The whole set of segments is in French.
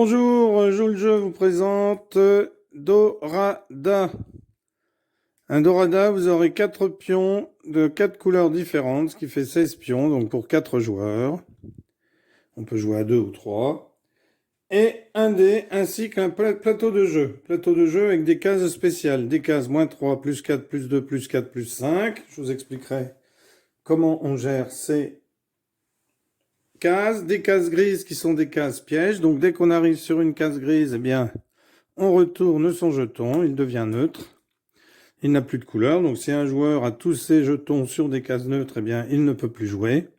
Bonjour, joue le jeu vous présente Dorada. Un Dorada, vous aurez 4 pions de 4 couleurs différentes, ce qui fait 16 pions, donc pour 4 joueurs. On peut jouer à 2 ou 3. Et un dé, ainsi qu'un plateau de jeu. Plateau de jeu avec des cases spéciales. Des cases -3, +4, +2, +4, +5. Je vous expliquerai comment on gère ces cases. Des cases grises qui sont des cases pièges. Donc dès qu'on arrive sur une case grise, eh bien, on retourne son jeton, il devient neutre. Il n'a plus de couleur, donc si un joueur a tous ses jetons sur des cases neutres, eh bien, il ne peut plus jouer.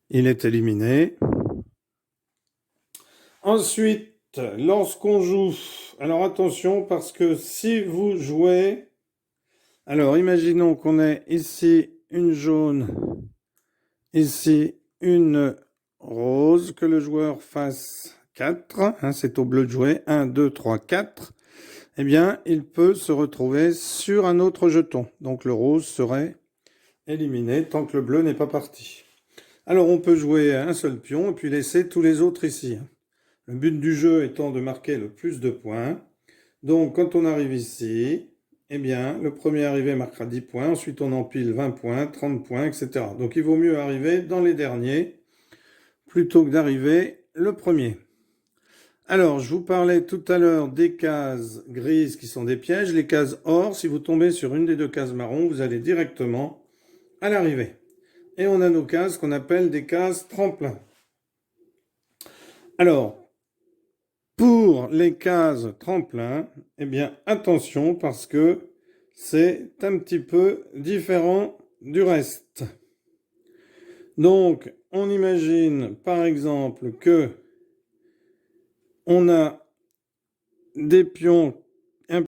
Il est éliminé. Ensuite, lorsqu'on joue, alors attention, parce que si vous jouez, alors imaginons qu'on ait ici une jaune, ici une rose, que le joueur fasse 4, c'est au bleu de jouer, 1, 2, 3, 4, eh bien, il peut se retrouver sur un autre jeton. Donc le rose serait éliminé tant que le bleu n'est pas parti. Alors on peut jouer un seul pion et puis laisser tous les autres ici. Le but du jeu étant de marquer le plus de points. Donc quand on arrive ici, eh bien, le premier arrivé marquera 10 points, ensuite on empile 20 points, 30 points, etc. Donc il vaut mieux arriver dans les derniers plutôt que d'arriver le premier. Alors, je vous parlais tout à l'heure des cases grises qui sont des pièges. Les cases or, si vous tombez sur une des deux cases marron, vous allez directement à l'arrivée. Et on a nos cases qu'on appelle des cases tremplin. Alors, pour les cases tremplin, eh bien, attention parce que c'est un petit peu différent du reste. Donc, on imagine par exemple que on a des pions